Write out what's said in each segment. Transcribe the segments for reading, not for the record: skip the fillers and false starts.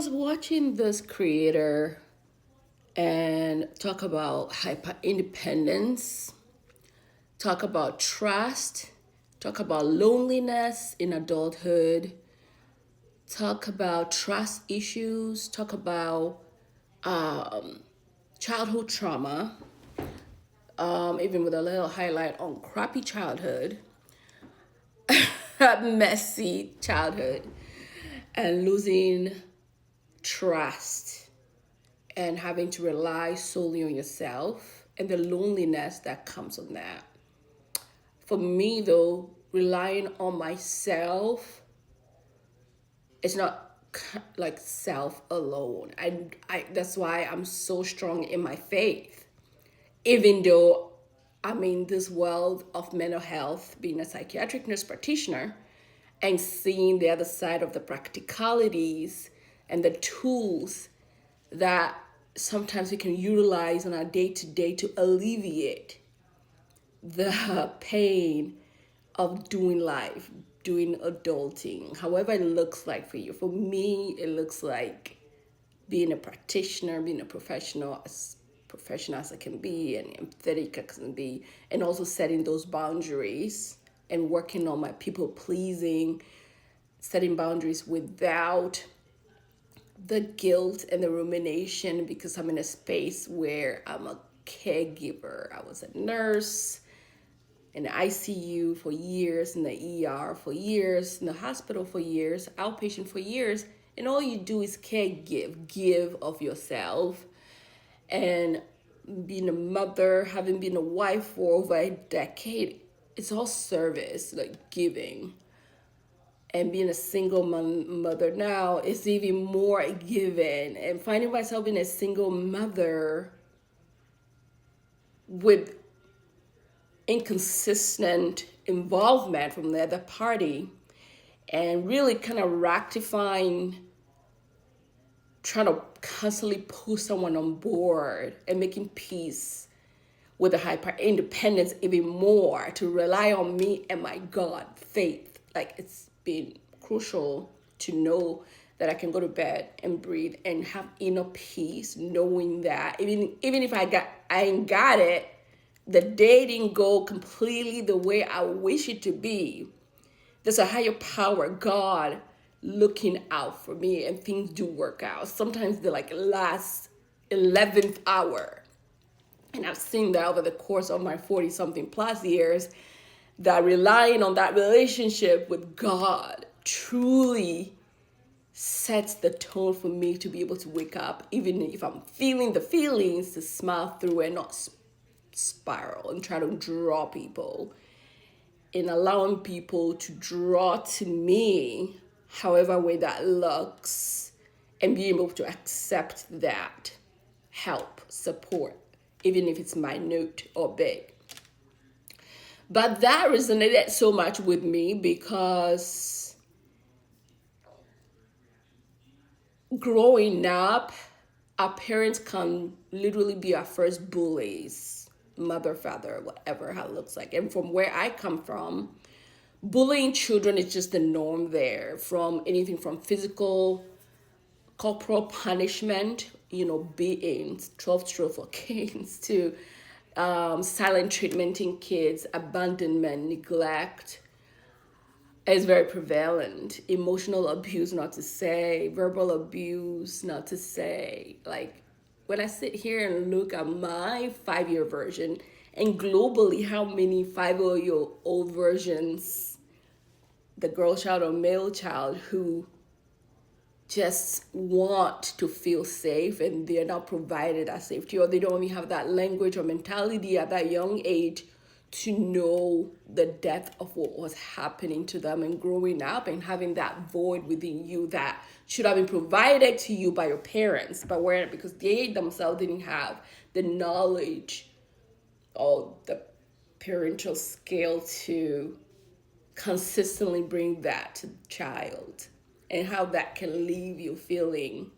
was watching this creator and talk about hyper independence, talk about trust, talk about loneliness in adulthood, talk about trust issues, talk about childhood trauma, even with a little highlight on crappy childhood, messy childhood, and losing trust and having to rely solely on yourself and the loneliness that comes on that. For me, though, relying on myself is not like self alone. I that's why I'm so strong in my faith, even though I'm in this world of mental health, being a psychiatric nurse practitioner, and seeing the other side of the practicalities and the tools that sometimes we can utilize on our day to day to alleviate the pain of doing life, doing adulting, however it looks like for you. For me, it looks like being a practitioner, being a professional, as professional as I can be and empathetic as I can be, and also setting those boundaries and working on my people pleasing, setting boundaries without the guilt and the rumination, because I'm in a space where I'm a caregiver. I was a nurse in the ICU for years, in the ER for years, in the hospital for years, outpatient for years, and all you do is give of yourself. And being a mother, having been a wife for over a decade, it's all service, like giving. And being a single mother now is even more giving. And finding myself being a single mother with inconsistent involvement from the other party, and really kind of rectifying, trying to constantly pull someone on board and making peace with the hyper independence even more, to rely on me and my God, faith. Like, it's been crucial to know that I can go to bed and breathe and have inner peace, knowing that even if I ain't got it, the day didn't go completely the way I wish it to be. There's a higher power, God, looking out for me, and things do work out. Sometimes they're like last 11th hour. And I've seen that over the course of my 40 something plus years, that relying on that relationship with God truly sets the tone for me to be able to wake up, even if I'm feeling the feelings, to smile through and not spiral and try to draw people, in allowing people to draw to me, however way that looks, and being able to accept that help, support, even if it's minute or big. But that resonated so much with me because growing up, our parents can literally be our first bullies, mother, father, whatever, how it looks like. And from where I come from, bullying children is just the norm there, from anything from physical, corporal punishment, beatings, 12 canes, to silent treatment in kids, abandonment, neglect is very prevalent. Emotional abuse, not to say, verbal abuse, not to say. Like, when I sit here and look at my 5-year version, and globally, how many 5-year-old versions, the girl child or male child, who just want to feel safe and they're not provided that safety, or they don't even have that language or mentality at that young age to know the depth of what was happening to them, and growing up and having that void within you that should have been provided to you by your parents, but weren't, because they themselves didn't have the knowledge or the parental skill to consistently bring that to the child, and how that can leave you feeling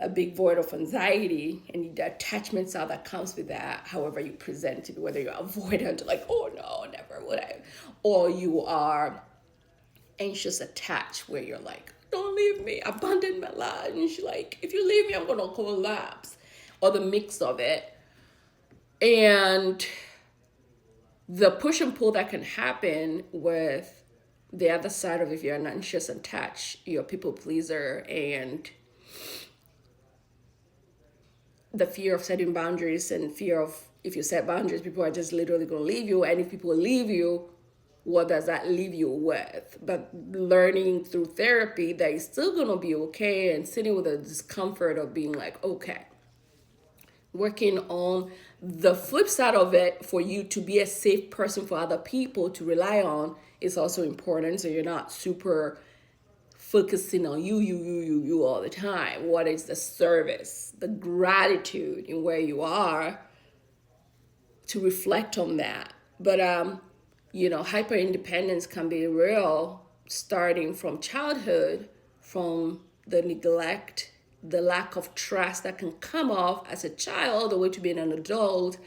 a big void of anxiety and the attachment style that comes with that, however you present it, whether you're avoidant, like, oh no, never would I, or you are anxious attached, where you're like, don't leave me, abandon my life. And she's like, if you leave me, I'm gonna collapse. Or the mix of it. And the push and pull that can happen with the other side of, if you're an anxious attached, you're a people pleaser, and the fear of setting boundaries and fear of, if you set boundaries, people are just literally going to leave you. And if people leave you, what does that leave you with? But learning through therapy that you're still going to be okay, and sitting with the discomfort of being like, okay, working on the flip side of it, for you to be a safe person for other people to rely on, is also important. So you're not super focusing on you all the time. What is the service, the gratitude in where you are, to reflect on that. But hyper independence can be real, starting from childhood, from the neglect, the lack of trust that can come off as a child, all the way to being an adult.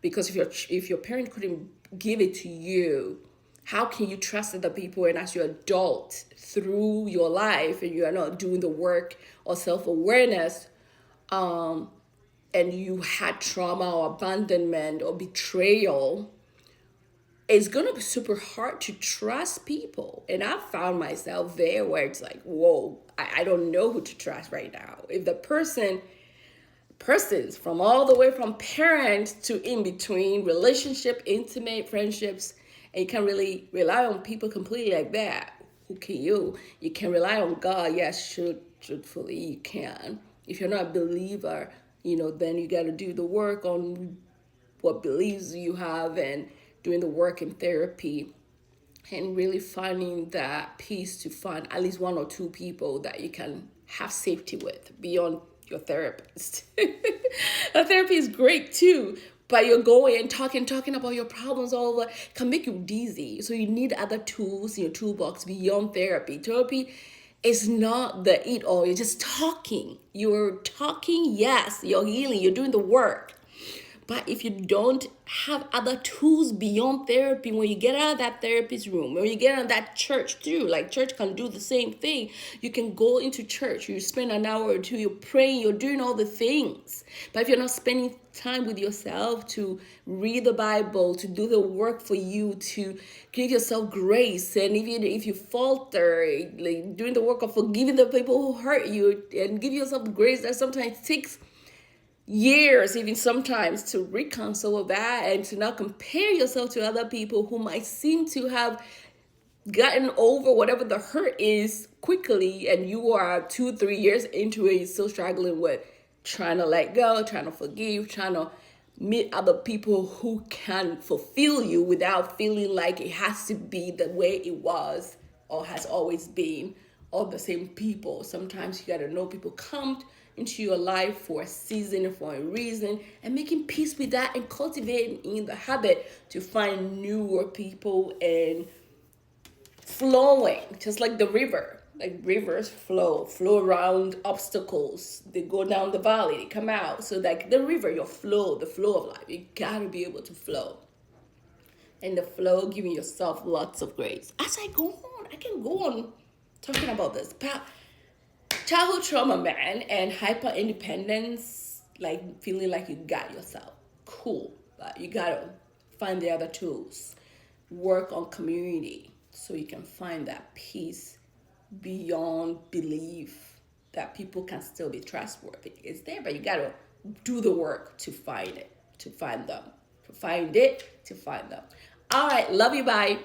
Because if your parent couldn't give it to you, how can you trust other people? And as you adult through your life, and you are not doing the work or self-awareness, and you had trauma or abandonment or betrayal, it's going to be super hard to trust people. And I found myself there, where it's like, whoa, I don't know who to trust right now. If the persons from all the way from parents to in between, relationship, intimate friendships, and you can't really rely on people completely like that. Who can you? You can rely on God. Yes, truthfully, you can. If you're not a believer, then you got to do the work on what beliefs you have, and doing the work in therapy, and really finding that peace to find at least one or two people that you can have safety with beyond your therapist. A therapy is great too, but you're going and talking about your problems all over can make you dizzy. So you need other tools in your toolbox beyond therapy. Therapy is not the eat all. You're just talking. You're talking, yes, you're healing, you're doing the work. But if you don't have other tools beyond therapy, when you get out of that therapist room, when you get out of that church too, like church can do the same thing. You can go into church, you spend an hour or two, you're praying, you're doing all the things. But if you're not spending time with yourself to read the Bible, to do the work for you, to give yourself grace, and if you falter, like doing the work of forgiving the people who hurt you, and give yourself grace that sometimes takes years, even sometimes, to reconcile with that, and to not compare yourself to other people who might seem to have gotten over whatever the hurt is quickly, and you are 2-3 years into it, you're still struggling with trying to let go, trying to forgive, trying to meet other people who can fulfill you without feeling like it has to be the way it was or has always been, all the same people. Sometimes you got to know people come into your life for a season, for a reason, and making peace with that, and cultivating in the habit to find newer people and flowing, just like the river. Like rivers flow around obstacles. They go down the valley, they come out. So like the river, the flow of life, you gotta be able to flow. And the flow, giving yourself lots of grace. As I go on, I can go on talking about this. Childhood trauma, man, and hyper independence, like feeling like you got yourself. Cool, but you gotta find the other tools. Work on community so you can find that peace beyond belief that people can still be trustworthy. It's there, but you gotta do the work to find it, to find them, to find it, to find them. All right, love you, bye.